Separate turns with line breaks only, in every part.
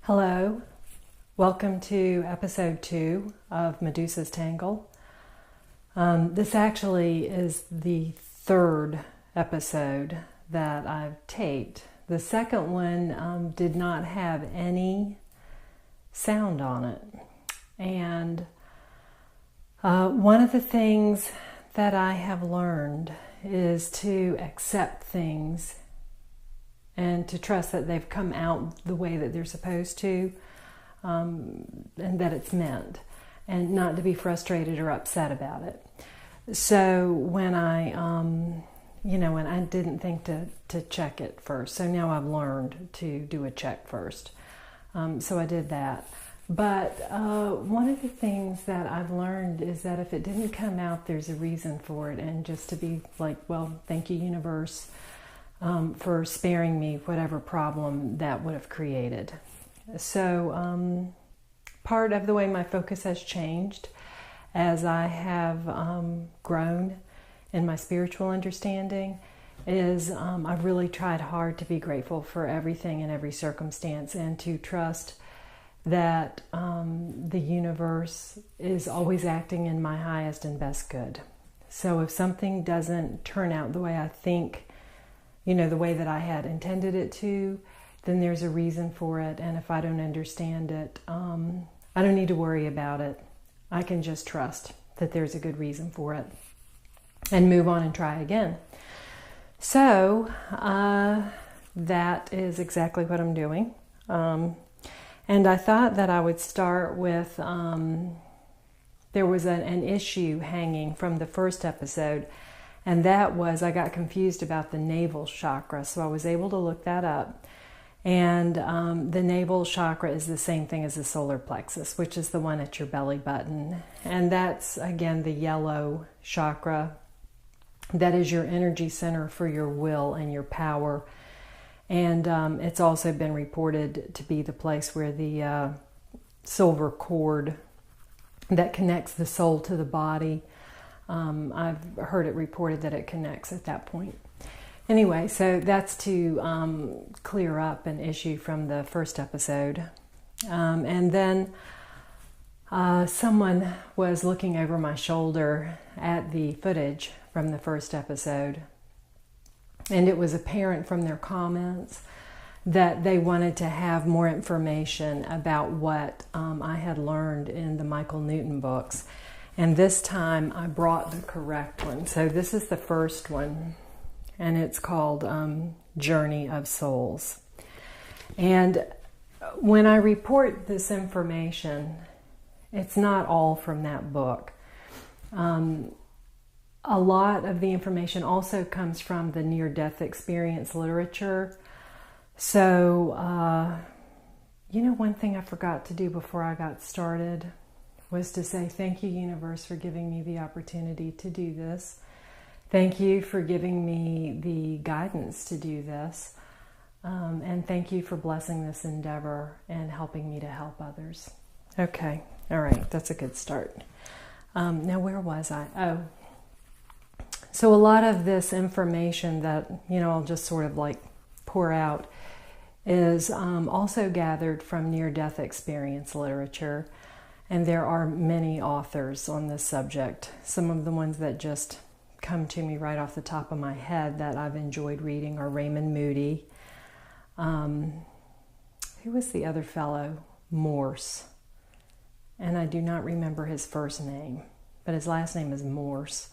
Hello, welcome to episode 2 of Medusa's Tangle. This actually is the third episode that I've taped. The second one did not have any sound on it. And one of the things that I have learned is to accept things and to trust that they've come out the way that they're supposed to, and that it's meant, and not to be frustrated or upset about it. So when I didn't think to check it first. So now I've learned to do a check first. So I did that. But one of the things that I've learned is that if it didn't come out, there's a reason for it, and just to be like, well, thank you, universe, for sparing me whatever problem that would have created. So part of the way my focus has changed as I have grown in my spiritual understanding is I've really tried hard to be grateful for everything in every circumstance, and to trust that the universe is always acting in my highest and best good. So if something doesn't turn out the way I think, the way that I had intended it to, then there's a reason for it. And if I don't understand it, I don't need to worry about it. I can just trust that there's a good reason for it and move on and try again. So that is exactly what I'm doing. And I thought that I would start with, there was an issue hanging from the first episode, and that was, I got confused about the navel chakra, so I was able to look that up. And the navel chakra is the same thing as the solar plexus, which is the one at your belly button. And that's, again, the yellow chakra. That is your energy center for your will and your power. And it's also been reported to be the place where the silver cord that connects the soul to the body, I've heard it reported that it connects at that point. Anyway, so that's to clear up an issue from the first episode. And then someone was looking over my shoulder at the footage from the first episode. And it was apparent from their comments that they wanted to have more information about what I had learned in the Michael Newton books. And this time I brought the correct one. So this is the first one, and it's called Journey of Souls. And when I report this information, it's not all from that book. A lot of the information also comes from the near-death experience literature. So, one thing I forgot to do before I got started was to say, thank you, universe, for giving me the opportunity to do this. Thank you for giving me the guidance to do this. And thank you for blessing this endeavor and helping me to help others. Okay, all right, that's a good start. Now, where was I? Oh. So a lot of this information that, I'll just sort of like pour out is also gathered from near-death experience literature. And there are many authors on this subject. Some of the ones that just come to me right off the top of my head that I've enjoyed reading are Raymond Moody. Who was the other fellow? Morse. And I do not remember his first name, but his last name is Morse.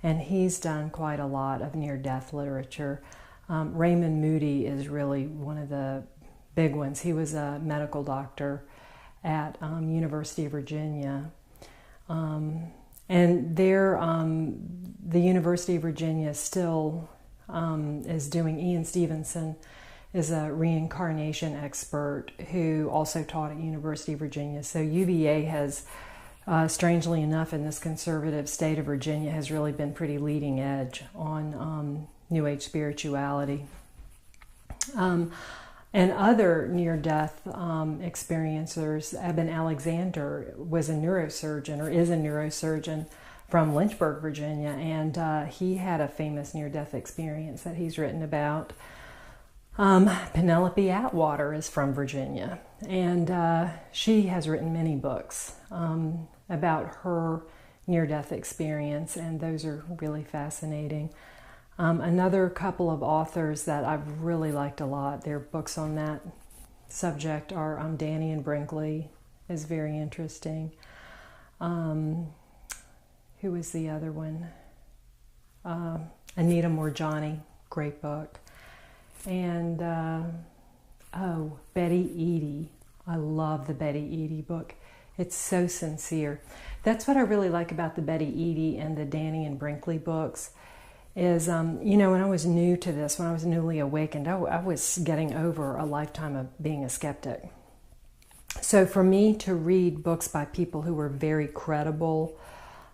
And he's done quite a lot of near-death literature. Raymond Moody is really one of the big ones. He was a medical doctor at University of Virginia. And there, the University of Virginia still is doing, Ian Stevenson is a reincarnation expert who also taught at University of Virginia. So UVA has, strangely enough, in this conservative state of Virginia, has really been pretty leading edge on New Age spirituality. And other near-death experiencers, Eben Alexander was a neurosurgeon, or is a neurosurgeon from Lynchburg, Virginia, and he had a famous near-death experience that he's written about. Penelope Atwater is from Virginia, and she has written many books about her near-death experience, and those are really fascinating. Another couple of authors that I've really liked a lot, their books on that subject are Danny and Brinkley is very interesting. Who was the other one? Anita Morjani, great book. And Betty Eadie. I love the Betty Eadie book. It's so sincere. That's what I really like about the Betty Eadie and the Danny and Brinkley books is, when I was new to this, when I was newly awakened, I was getting over a lifetime of being a skeptic. So for me to read books by people who were very credible,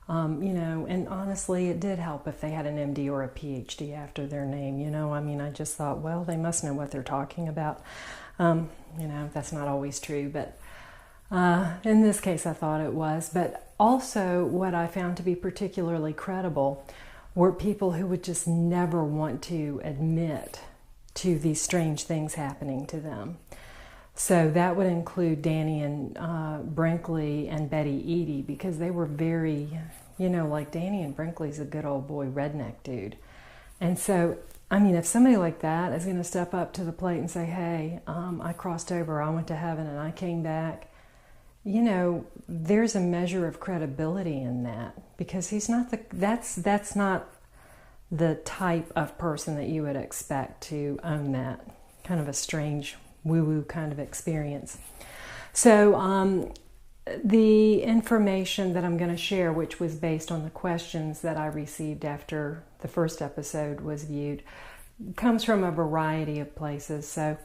and honestly, it did help if they had an MD or a PhD after their name, I just thought, well, they must know what they're talking about. That's not always true, but in this case, I thought it was. But also what I found to be particularly credible were people who would just never want to admit to these strange things happening to them. So that would include Danny and Brinkley and Betty Eadie, because they were very, like Danny and Brinkley's a good old boy redneck dude. And so, if somebody like that is going to step up to the plate and say, hey, I crossed over, I went to heaven and I came back, there's a measure of credibility in that, because he's not that's not the type of person that you would expect to own that kind of a strange woo-woo kind of experience. So the information that I'm going to share, which was based on the questions that I received after the first episode was viewed, comes from a variety of places. So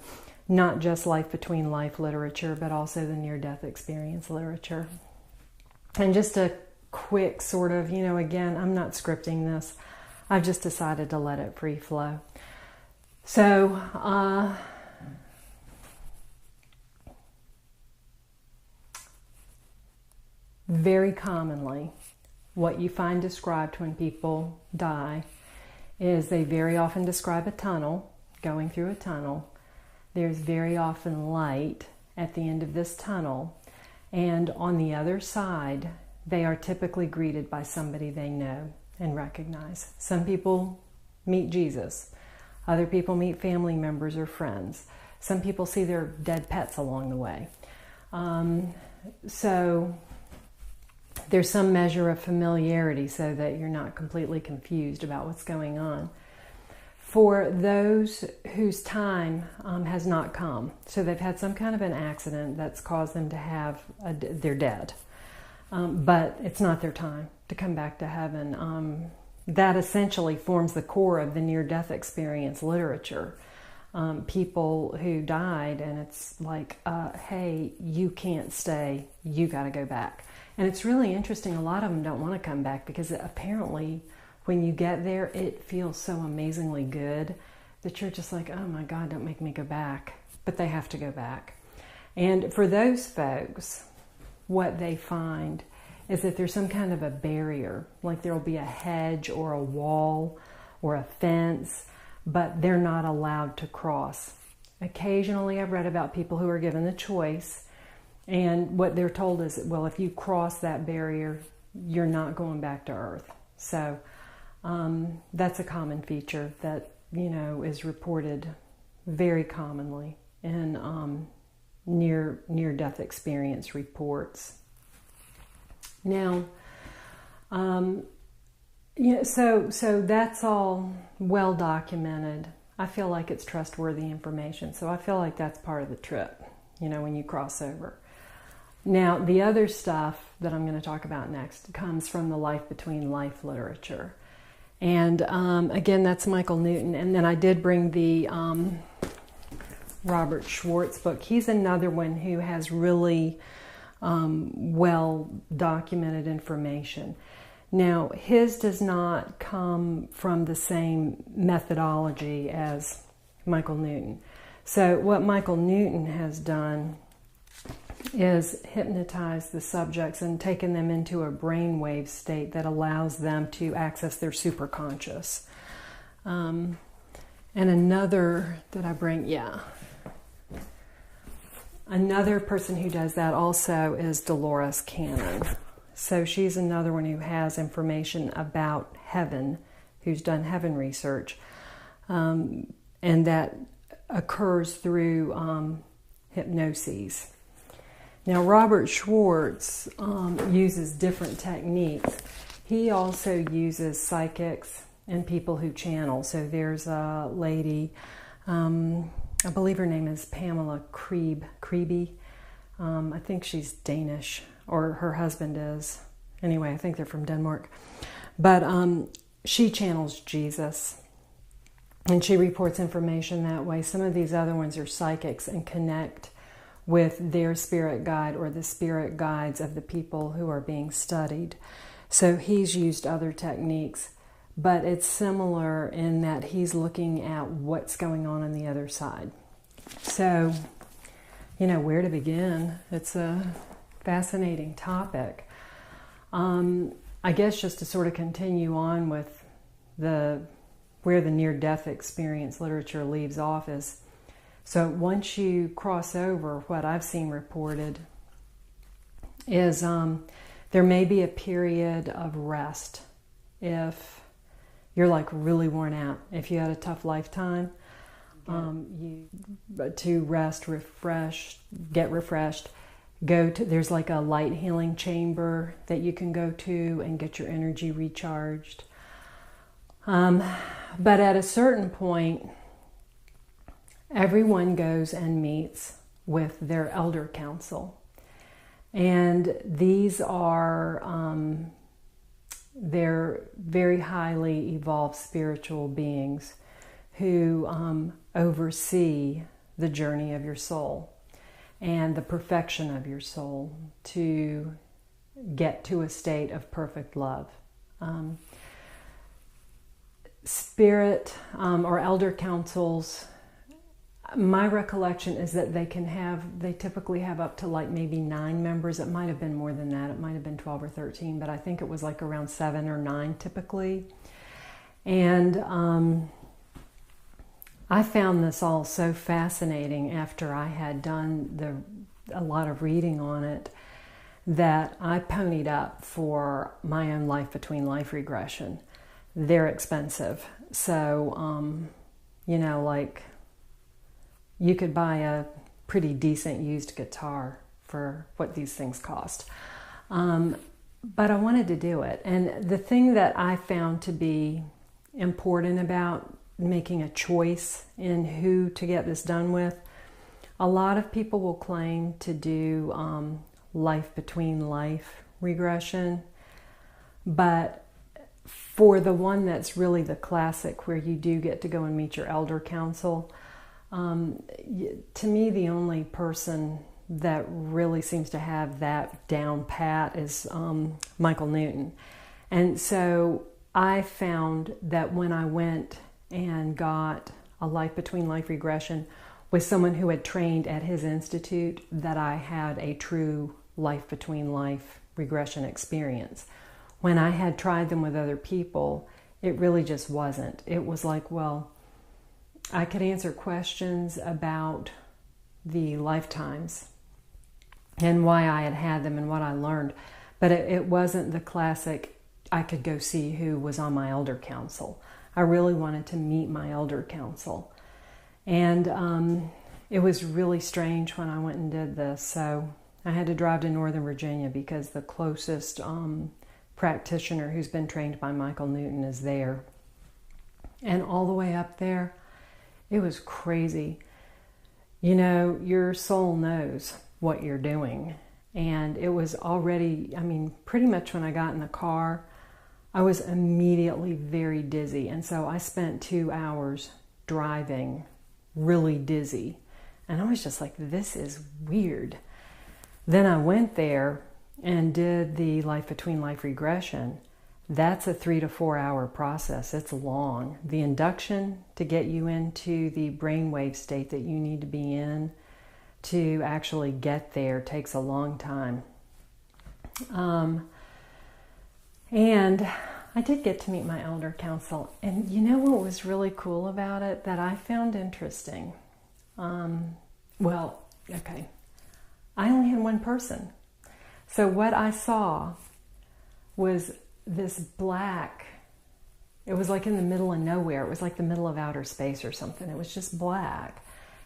not just life between life literature, but also the near-death experience literature. And just a quick sort of, again, I'm not scripting this. I've just decided to let it free flow. So, very commonly, what you find described when people die is they very often describe a tunnel, going through a tunnel. There's very often light at the end of this tunnel, and on the other side, they are typically greeted by somebody they know and recognize. Some people meet Jesus. Other people meet family members or friends. Some people see their dead pets along the way. So there's some measure of familiarity so that you're not completely confused about what's going on. For those whose time has not come, so they've had some kind of an accident that's caused them to have, they're dead, but it's not their time to come back to heaven. That essentially forms the core of the near-death experience literature. People who died, and it's like, hey, you can't stay, you got to go back. And it's really interesting, a lot of them don't want to come back because apparently when you get there, it feels so amazingly good that you're just like, oh my God, don't make me go back. But they have to go back. And for those folks, what they find is that there's some kind of a barrier, like there'll be a hedge or a wall or a fence, but they're not allowed to cross. Occasionally I've read about people who are given the choice, and what they're told is, well, if you cross that barrier, you're not going back to Earth. So that's a common feature that, is reported very commonly in near-death experience reports. Now, so that's all well documented. I feel like it's trustworthy information, so I feel like that's part of the trip, when you cross over. Now, the other stuff that I'm going to talk about next comes from the life between life literature. And again, that's Michael Newton. And then I did bring the Robert Schwartz book. He's another one who has really well documented information. Now, his does not come from the same methodology as Michael Newton. So what Michael Newton has done is hypnotize the subjects and taken them into a brainwave state that allows them to access their superconscious. And And another that I bring, another person who does that also is Dolores Cannon. So she's another one who has information about heaven, who's done heaven research. And that occurs through hypnosis. Now, Robert Schwartz uses different techniques. He also uses psychics and people who channel. So there's a lady, I believe her name is Pamela Kriebe. I think she's Danish, or her husband is. Anyway, I think they're from Denmark. But she channels Jesus, and she reports information that way. Some of these other ones are psychics and connect with their spirit guide or the spirit guides of the people who are being studied. So he's used other techniques, but it's similar in that he's looking at what's going on the other side. So, where to begin? It's a fascinating topic. I guess just to sort of continue on with where the near-death experience literature leaves off is, so once you cross over, what I've seen reported is there may be a period of rest if you're like really worn out. If you had a tough lifetime, to rest, refresh, get refreshed, there's like a light healing chamber that you can go to and get your energy recharged. But at a certain point, everyone goes and meets with their elder council. And these are, they're very highly evolved spiritual beings who oversee the journey of your soul and the perfection of your soul to get to a state of perfect love. Spirit or elder councils, my recollection is that they typically have up to like maybe 9 members. It might have been more than that. It might have been 12 or 13, but I think it was like around 7 or 9 typically. And I found this all so fascinating after I had done a lot of reading on it that I ponied up for my own life between life regression. They're expensive. So, like you could buy a pretty decent used guitar for what these things cost. But I wanted to do it. And the thing that I found to be important about making a choice in who to get this done with, a lot of people will claim to do life between life regression, but for the one that's really the classic where you do get to go and meet your elder council, to me the only person that really seems to have that down pat is Michael Newton. And so I found that when I went and got a life between life regression with someone who had trained at his institute, that I had a true life between life regression experience. When I had tried them with other people, it really just wasn't. It was like, well, I could answer questions about the lifetimes and why I had had them and what I learned, but it wasn't the classic, I could go see who was on my elder council. I really wanted to meet my elder council. And it was really strange when I went and did this. So I had to drive to Northern Virginia because the closest practitioner who's been trained by Michael Newton is there. And all the way up there, it was crazy. Your soul knows what you're doing. And it was already, pretty much when I got in the car, I was immediately very dizzy. And so I spent 2 hours driving really dizzy. And I was just like, this is weird. Then I went there and did the life between life regression. That's a 3 to 4 hour process. It's long. The induction to get you into the brainwave state that you need to be in to actually get there takes a long time. And I did get to meet my elder council, and you know what was really cool about it that I found interesting? Well, okay, I only had one person. So what I saw was this black, it was like in the middle of nowhere. It was like the middle of outer space or something. It was just black.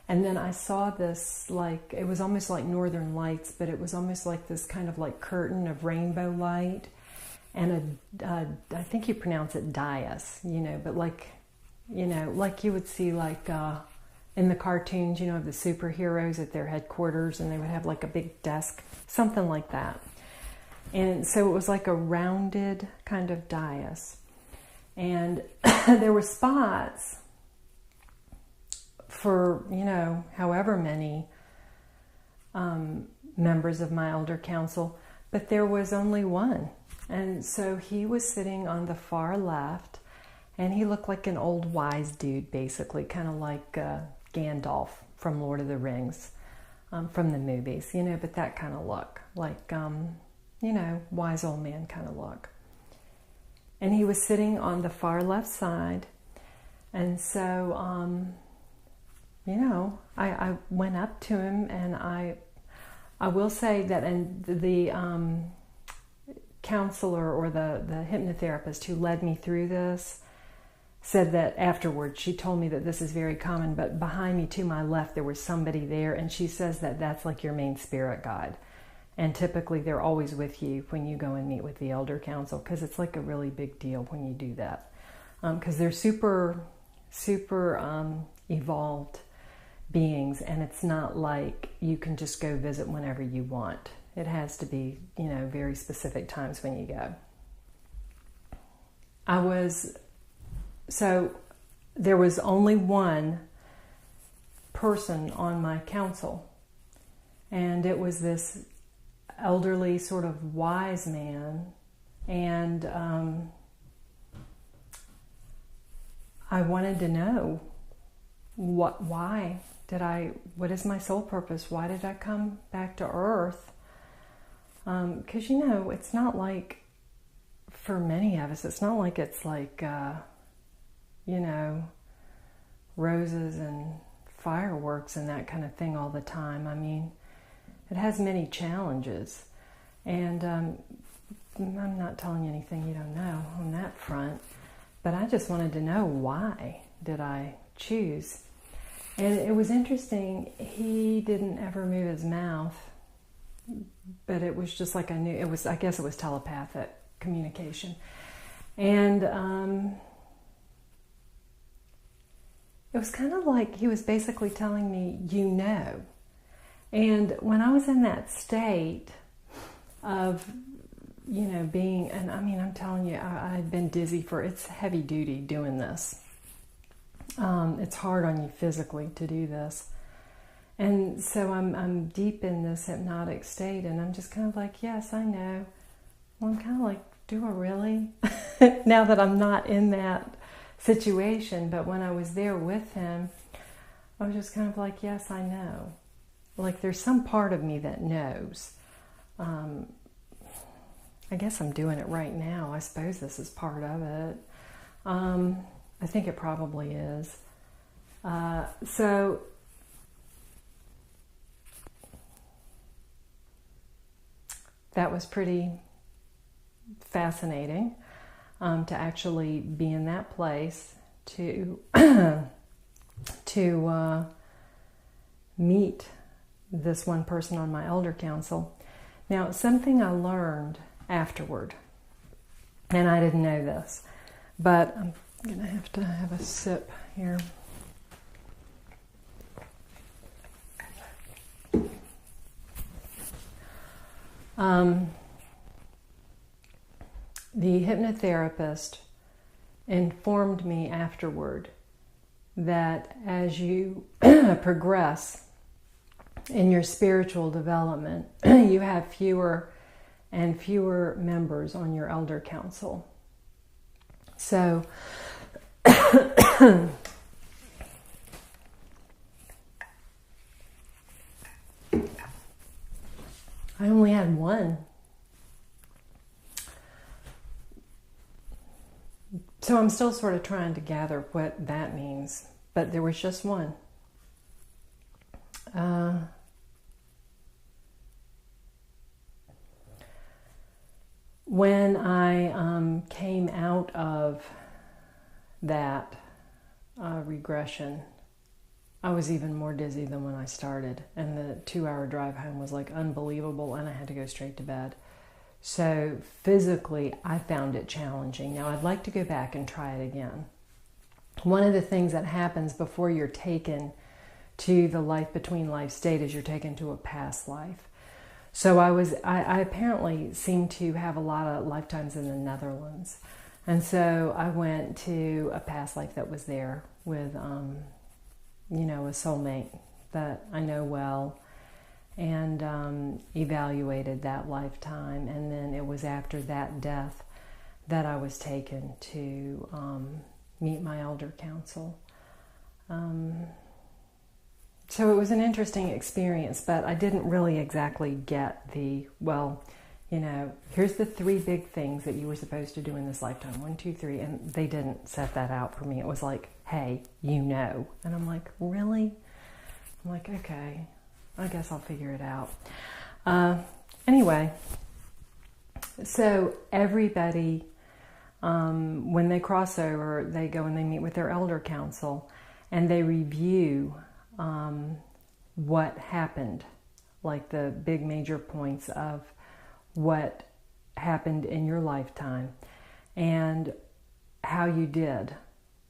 And then I saw this, like, it was almost like northern lights, but it was almost like this kind of like curtain of rainbow light. And I think you pronounce it dais, you know, but like, you know, like you would see like in the cartoons, you know, of the superheroes at their headquarters, and they would have like a big desk, something like that. And so it was like a rounded kind of dais. And there were spots for, you know, however many members of my elder council, but there was only one. And so he was sitting on the far left, and he looked like an old wise dude, basically, kind of like Gandalf from Lord of the Rings, from the movies, you know, but that kind of look, like, you know, wise old man kind of look. And he was sitting on the far left side, and so, you know, I went up to him, and I will say that, and the counselor or the hypnotherapist who led me through this said that afterwards, she told me that this is very common, but behind me to my left there was somebody there, and she says that that's like your main spirit guide, and typically they're always with you when you go and meet with the elder council, because it's like a really big deal when you do that, because they're super evolved beings, and it's not like you can just go visit whenever you want. It has to be, you know, very specific times when you go. So there was only one person on my council, and it was this elderly sort of wise man, and I wanted to know what is my soul purpose? Why did I come back to Earth? Because, you know, it's not like, for many of us, it's not like it's like, you know, roses and fireworks and that kind of thing all the time. I mean, it has many challenges. And I'm not telling you anything you don't know on that front, but I just wanted to know, why did I choose? And it was interesting, he didn't ever move his mouth, but it was just like I knew, I guess it was telepathic communication. And it was kind of like he was basically telling me, you know. And when I was in that state of, you know, being, and I mean, I'm telling you, I'd been dizzy it's heavy duty doing this. It's hard on you physically to do this. And so I'm deep in this hypnotic state, and I'm just kind of like, yes, I know. Well, I'm kind of like, do I really? Now that I'm not in that situation, but when I was there with him, I was just kind of like, yes, I know. Like, there's some part of me that knows. I guess I'm doing it right now. I suppose this is part of it. I think it probably is. So that was pretty fascinating, to actually be in that place, to meet this one person on my elder council. Now, something I learned afterward, and I didn't know this, but I'm gonna have to have a sip here. The hypnotherapist informed me afterward that as you progress in your spiritual development, you have fewer and fewer members on your elder council. So I only had one. So I'm still sort of trying to gather what that means, but there was just one. When I came out of that regression, I was even more dizzy than when I started, and the 2-hour drive home was like unbelievable, and I had to go straight to bed. So physically, I found it challenging. Now, I'd like to go back and try it again. One of the things that happens before you're taken to the life between life state is you're taken to a past life. So I apparently seem to have a lot of lifetimes in the Netherlands. And so I went to a past life that was there with, you know, a soulmate that I know well, and evaluated that lifetime. And then it was after that death that I was taken to meet my elder council. So it was an interesting experience, but I didn't really exactly get the, well, you know, here's the 3 big things that you were supposed to do in this lifetime. 1, 2, 3. And they didn't set that out for me. It was like, hey, you know. And I'm like, really? I'm like, okay, I guess I'll figure it out. Anyway, so everybody, when they cross over, they go and they meet with their elder council, and they review what happened, like the big major points of what happened in your lifetime and how you did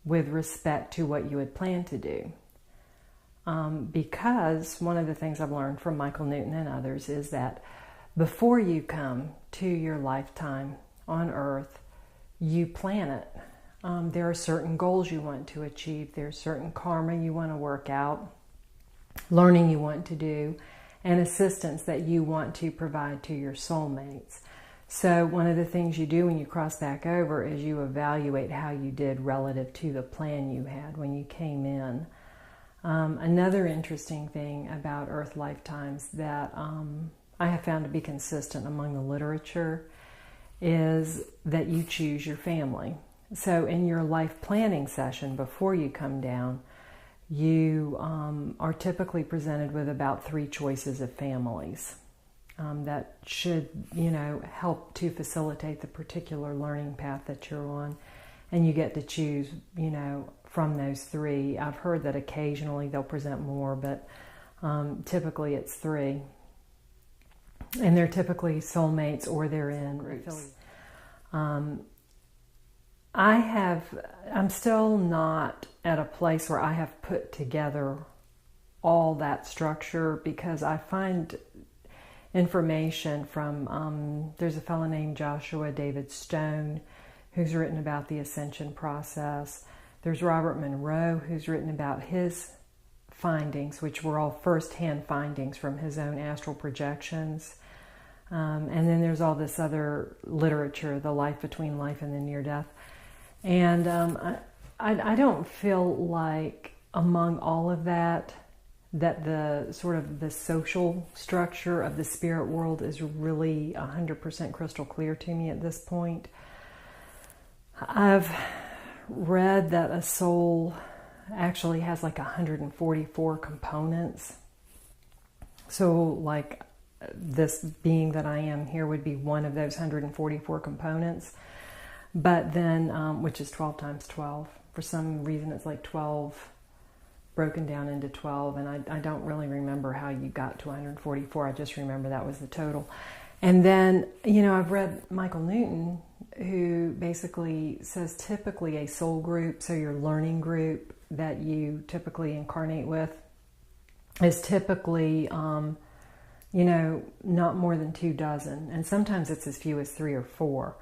with respect to what you had planned to do. Because one of the things I've learned from Michael Newton and others is that before you come to your lifetime on Earth, you plan it. There are certain goals you want to achieve. There's certain karma you want to work out, learning you want to do, and assistance that you want to provide to your soulmates. So one of the things you do when you cross back over is you evaluate how you did relative to the plan you had when you came in. Another interesting thing about Earth lifetimes that I have found to be consistent among the literature is that you choose your family. So in your life planning session before you come down, you are typically presented with about 3 choices of families that should, you know, help to facilitate the particular learning path that you're on. And you get to choose, you know, from those 3. I've heard that occasionally they'll present more, but typically it's 3. And they're typically soulmates or they're in groups. I'm still not at a place where I have put together all that structure, because I find information from, there's a fellow named Joshua David Stone who's written about the ascension process. There's Robert Monroe who's written about his findings, which were all first-hand findings from his own astral projections. And then there's all this other literature, the life between life and the near death. And I don't feel like among all of that, that the sort of the social structure of the spirit world is really 100% crystal clear to me at this point. I've read that a soul actually has like 144 components. So like this being that I am here would be one of those 144 components. But then, which is 12 times 12. For some reason it's like 12 broken down into 12, and I don't really remember how you got to 144. I just remember that was the total. And then, you know, I've read Michael Newton, who basically says typically a soul group, so your learning group that you typically incarnate with, is typically, you know, not more than 24, and sometimes it's as few as 3 or 4.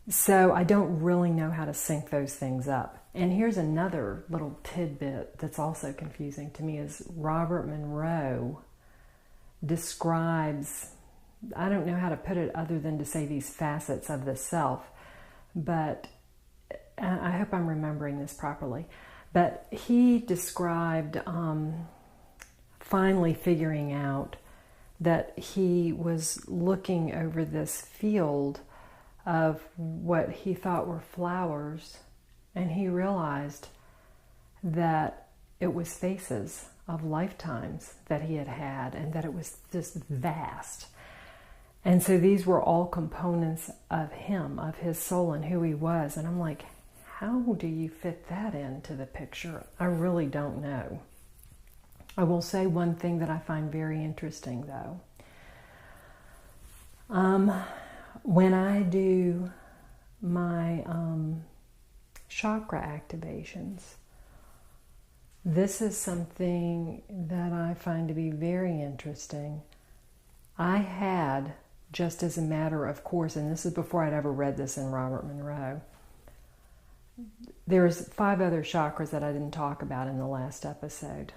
So I don't really know how to sync those things up. And here's another little tidbit that's also confusing to me is Robert Monroe describes, I don't know how to put it other than to say these facets of the self, but I hope I'm remembering this properly. But he described finally figuring out that he was looking over this field of what he thought were flowers and he realized that it was faces of lifetimes that he had had, and that it was just vast. And so these were all components of him, of his soul and who he was. And I'm like, how do you fit that into the picture? I really don't know. I will say one thing that I find very interesting, though. When I do my chakra activations, this is something that I find to be very interesting. I had, just as a matter of course, and this is before I'd ever read this in Robert Monroe, there's 5 other chakras that I didn't talk about in the last episode.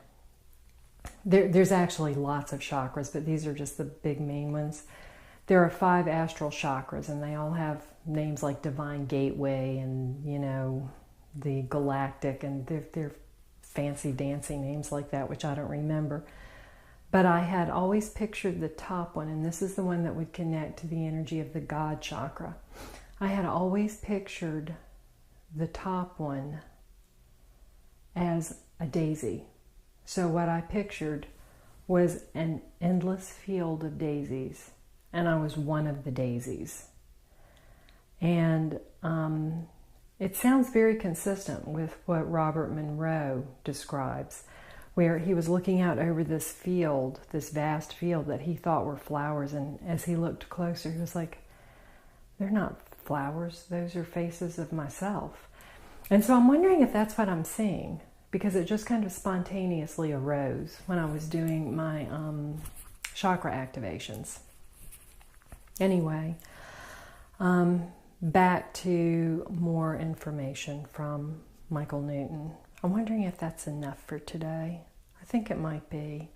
There's actually lots of chakras, but these are just the big main ones. There are 5 astral chakras, and they all have names like Divine Gateway and, you know, the Galactic, and they're fancy dancy names like that, which I don't remember. But I had always pictured the top one, and this is the one that would connect to the energy of the God chakra. I had always pictured the top one as a daisy. So what I pictured was an endless field of daisies, and I was one of the daisies. And it sounds very consistent with what Robert Monroe describes, where he was looking out over this field, this vast field that he thought were flowers, and as he looked closer, he was like, they're not flowers, those are faces of myself. And so I'm wondering if that's what I'm seeing, because it just kind of spontaneously arose when I was doing my chakra activations. Anyway, back to more information from Michael Newton. I'm wondering if that's enough for today. I think it might be.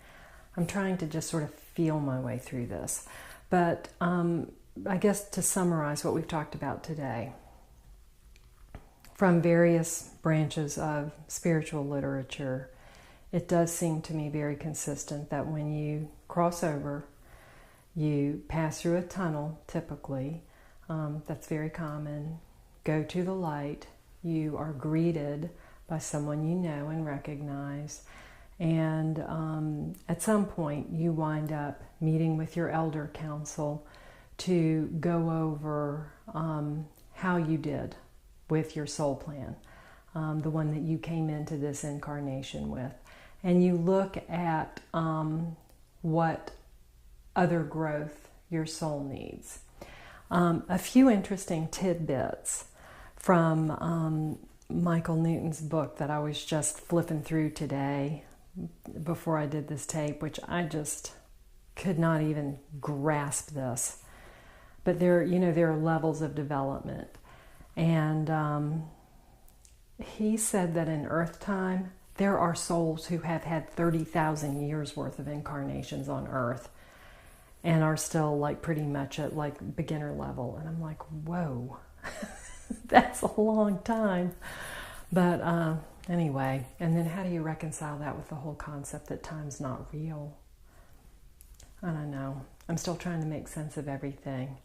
I'm trying to just sort of feel my way through this. But I guess to summarize what we've talked about today, from various branches of spiritual literature, it does seem to me very consistent that when you cross over, you pass through a tunnel, typically. That's very common. Go to the light. You are greeted by someone you know and recognize. And at some point, you wind up meeting with your elder council to go over how you did with your soul plan, the one that you came into this incarnation with. And you look at what other growth your soul needs. A few interesting tidbits from Michael Newton's book that I was just flipping through today before I did this tape, which I just could not even grasp this. But there are levels of development. And he said that in Earth time, there are souls who have had 30,000 years worth of incarnations on Earth and are still like pretty much at like beginner level. And I'm like, whoa, that's a long time. But anyway, and then how do you reconcile that with the whole concept that time's not real? I don't know. I'm still trying to make sense of everything.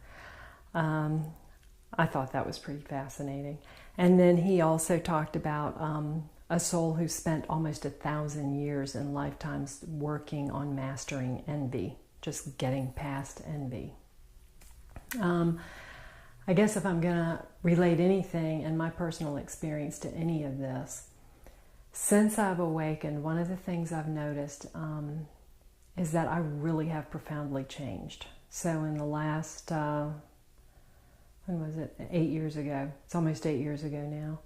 I thought that was pretty fascinating. And then he also talked about a soul who spent almost 1,000 years in lifetimes working on mastering envy, just getting past envy. I guess if I'm going to relate anything in my personal experience to any of this, since I've awakened, one of the things I've noticed is that I really have profoundly changed. So in the last, when was it? 8 years ago. It's almost 8 years ago now.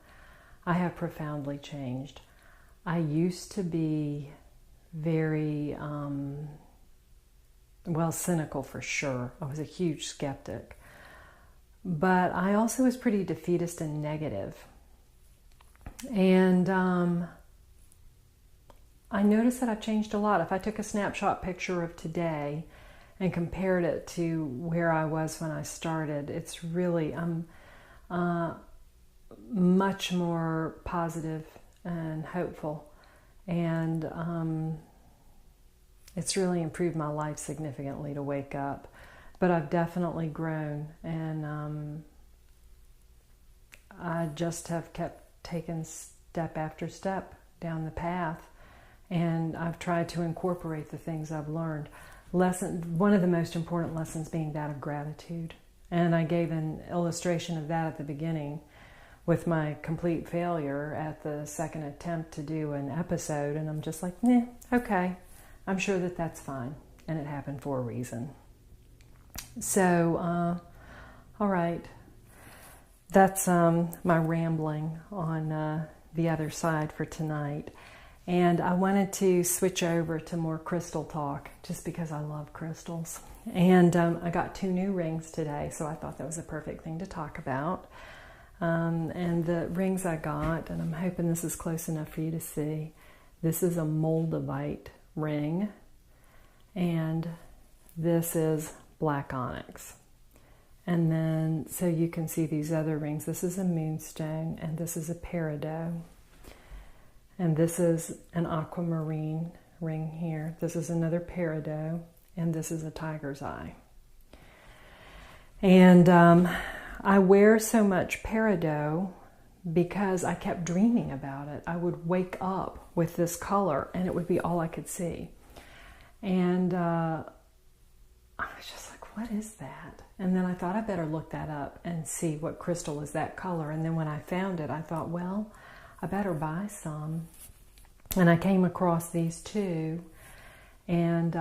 I have profoundly changed. I used to be very, cynical for sure. I was a huge skeptic. But I also was pretty defeatist and negative. And I noticed that I've changed a lot. If I took a snapshot picture of today and compared it to where I was when I started, it's really, I'm much more positive and hopeful. And it's really improved my life significantly to wake up. But I've definitely grown, and I just have kept taken step after step down the path, and I've tried to incorporate the things I've learned. One of the most important lessons being that of gratitude. And I gave an illustration of that at the beginning with my complete failure at the second attempt to do an episode, and I'm just like, nah, okay, I'm sure that that's fine, and it happened for a reason. So, all right, that's my rambling on the other side for tonight. And I wanted to switch over to more crystal talk just because I love crystals. And I got 2 new rings today, so I thought that was a perfect thing to talk about. And the rings I got, and I'm hoping this is close enough for you to see, this is a moldavite ring, and this is black onyx. And then, so you can see these other rings. This is a moonstone, and this is a peridot. And this is an aquamarine ring here. This is another peridot, and this is a tiger's eye. And I wear so much peridot because I kept dreaming about it. I would wake up with this color, and it would be all I could see. And I was just like, what is that? And then I thought I better look that up and see what crystal is that color. And then when I found it, I thought, well, I better buy some. And I came across these 2, and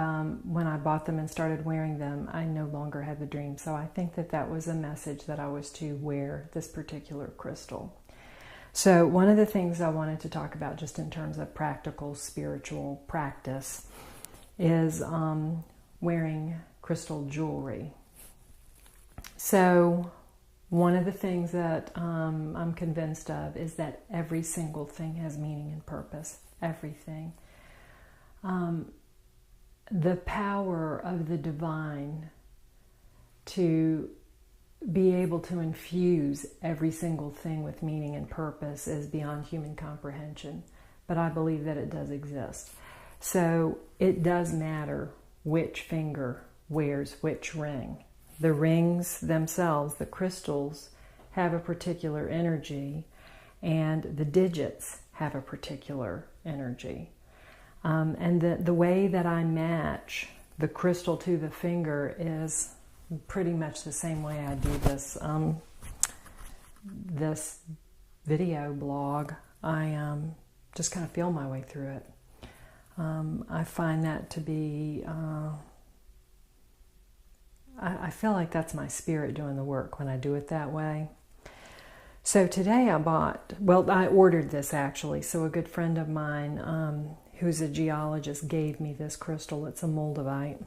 when I bought them and started wearing them, I no longer had the dream. So I think that that was a message that I was to wear this particular crystal. So one of the things I wanted to talk about just in terms of practical spiritual practice is wearing crystal jewelry. So one of the things that I'm convinced of is that every single thing has meaning and purpose. Everything. The power of the divine to be able to infuse every single thing with meaning and purpose is beyond human comprehension. But I believe that it does exist. So it does matter which finger wears which ring. The rings themselves, the crystals, have a particular energy, and the digits have a particular energy. And the way that I match the crystal to the finger is pretty much the same way I do this this video blog. I just kind of feel my way through it. I find that to be I feel like that's my spirit doing the work when I do it that way. So today I ordered this actually. So a good friend of mine who's a geologist gave me this crystal. It's a moldavite.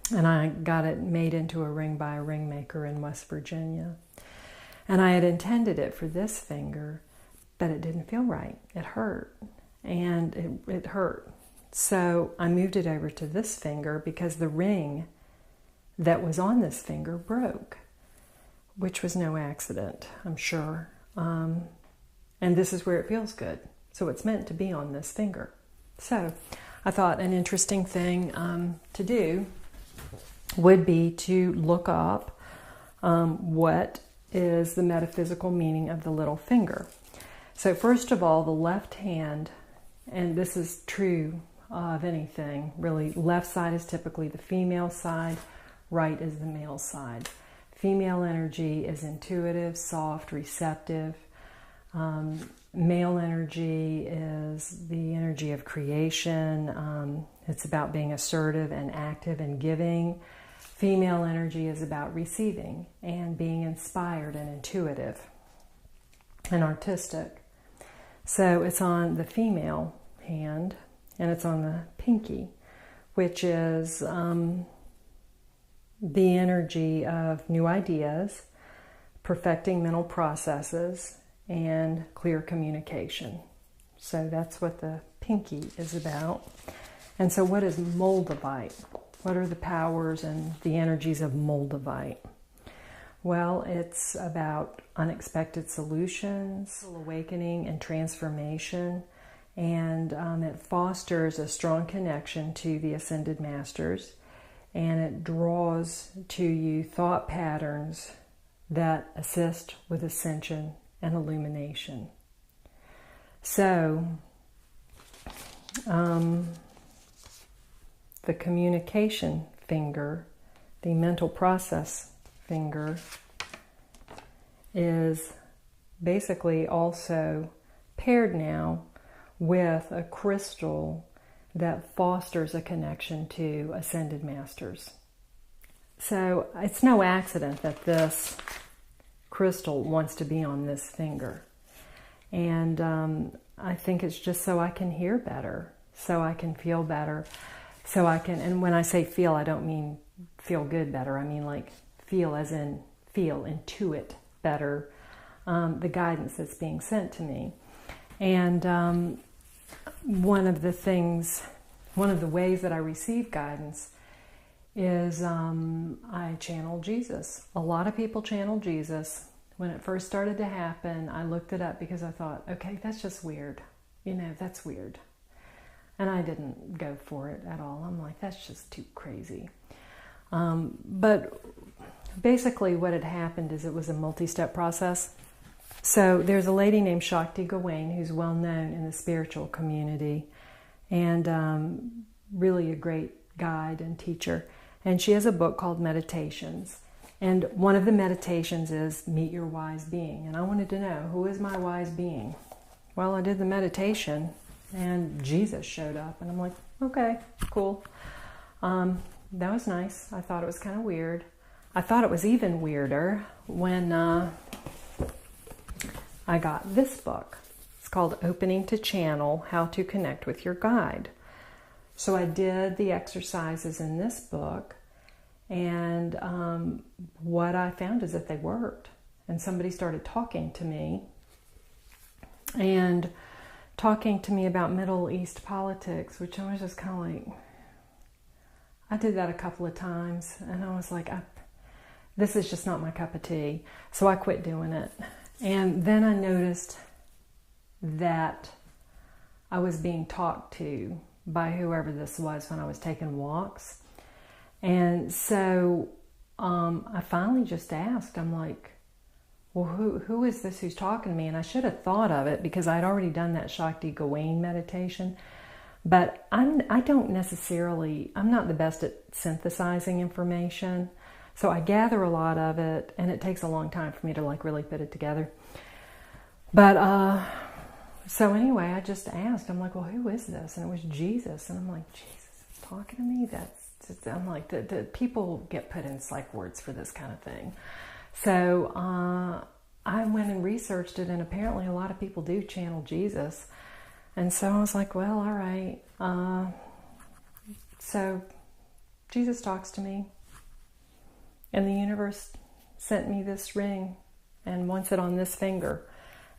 And I got it made into a ring by a ring maker in West Virginia. And I had intended it for this finger, but it didn't feel right. It hurt. And it hurt. So I moved it over to this finger because the ring that was on this finger broke, which was no accident, I'm sure. And this is where it feels good. So it's meant to be on this finger. So I thought an interesting thing to do would be to look up what is the metaphysical meaning of the little finger. So first of all, the left hand, and this is true of anything, really, left side is typically the female side, right is the male side. Female energy is intuitive, soft, receptive. Male energy is the energy of creation. It's about being assertive and active and giving. Female energy is about receiving and being inspired and intuitive and artistic. So it's on the female hand, and it's on the pinky, which is the energy of new ideas, perfecting mental processes, and clear communication. So that's what the pinky is about. And so what is moldavite? What are the powers and the energies of moldavite? Well, it's about unexpected solutions, awakening and transformation, and it fosters a strong connection to the ascended masters, and it draws to you thought patterns that assist with ascension and illumination. So, the communication finger, the mental process finger, is basically also paired now with a crystal that fosters a connection to ascended masters. So it's no accident that this crystal wants to be on this finger. And I think it's just so I can hear better, so I can feel better, so I can, and when I say feel, I don't mean feel good better. I mean like feel as in feel, intuit better, the guidance that's being sent to me. And one of the ways that I receive guidance is I channel Jesus. A lot of people channel Jesus. When it first started to happen, I looked it up because I thought, okay, that's just weird. You know, that's weird. And I didn't go for it at all. I'm like, that's just too crazy. But basically what had happened is it was a multi-step process. So there's a lady named Shakti Gawain who's well known in the spiritual community and really a great guide and teacher. And she has a book called Meditations. And one of the meditations is Meet Your Wise Being. And I wanted to know, who is my wise being? Well, I did the meditation and Jesus showed up. And I'm like, okay, cool. That was nice. I thought it was kind of weird. I thought it was even weirder when I got this book. It's called Opening to Channel, How to Connect with Your Guide. So I did the exercises in this book, and what I found is that they worked. And somebody started talking to me, and talking to me about Middle East politics, which I was just kind of like, I did that a couple of times, and I was like, this is just not my cup of tea. So I quit doing it. And then I noticed that I was being talked to by whoever this was when I was taking walks. And so I finally just asked, I'm like, well, who is this who's talking to me? And I should have thought of it because I'd already done that Shakti Gawain meditation. But I'm not the best at synthesizing information. So I gather a lot of it, and it takes a long time for me to like really put it together. But so anyway, I just asked. I'm like, well, who is this? And it was Jesus. And I'm like, Jesus is talking to me? I'm like, the people get put in psych wards for this kind of thing. So I went and researched it, and apparently a lot of people do channel Jesus. And so I was like, well, all right. So Jesus talks to me. And the universe sent me this ring and wants it on this finger.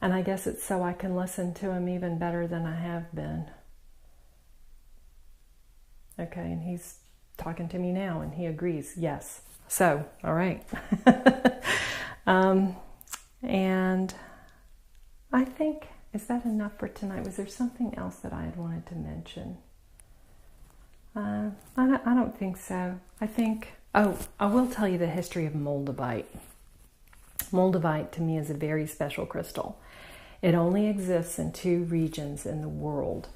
And I guess it's so I can listen to him even better than I have been. Okay, and he's talking to me now and he agrees, yes. So, all right. And I think, is that enough for tonight? Was there something else that I had wanted to mention? I don't think so. I think... Oh, I will tell you the history of moldavite. Moldavite to me is a very special crystal. It only exists in 2 regions in the world,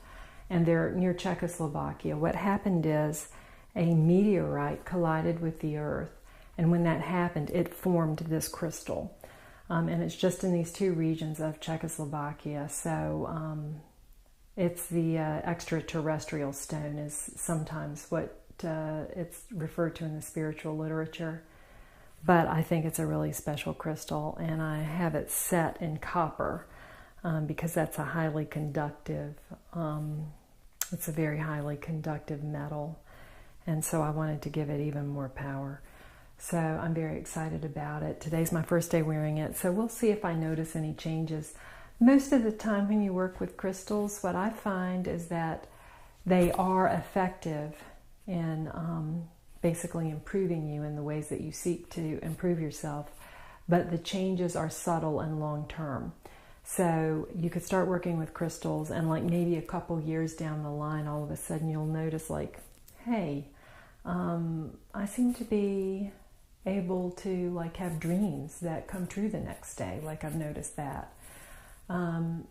and they're near Czechoslovakia. What happened is a meteorite collided with the earth, and when that happened, it formed this crystal. And it's just in these 2 regions of Czechoslovakia. So it's the extraterrestrial stone is sometimes what it's referred to in the spiritual literature, but I think it's a really special crystal, and I have it set in copper because that's a highly conductive, it's a very highly conductive metal, and so I wanted to give it even more power. So I'm very excited about it. Today's my first day wearing it, so we'll see if I notice any changes. Most of the time when you work with crystals, what I find is that they are effective in basically improving you in the ways that you seek to improve yourself, but the changes are subtle and long-term. So you could start working with crystals, and like maybe a couple years down the line, all of a sudden you'll notice like, hey, I seem to be able to like have dreams that come true the next day. Like I've noticed that.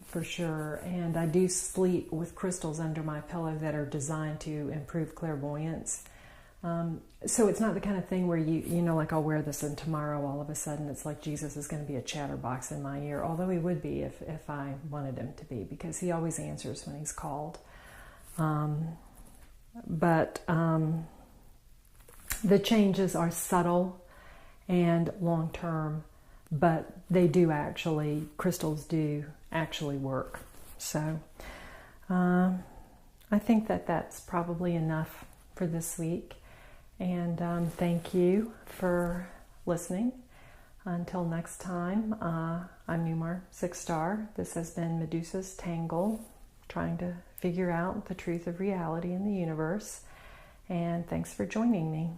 for sure. And I do sleep with crystals under my pillow that are designed to improve clairvoyance. So it's not the kind of thing where you know, like I'll wear this and tomorrow all of a sudden it's like Jesus is going to be a chatterbox in my ear, although he would be if I wanted him to be, because he always answers when he's called. But the changes are subtle and long-term, but they do actually, crystals do actually work. So I think that that's probably enough for this week. And thank you for listening. Until next time, I'm Neumarr Sixstar. This has been Medusa's Tangle, trying to figure out the truth of reality in the universe. And thanks for joining me.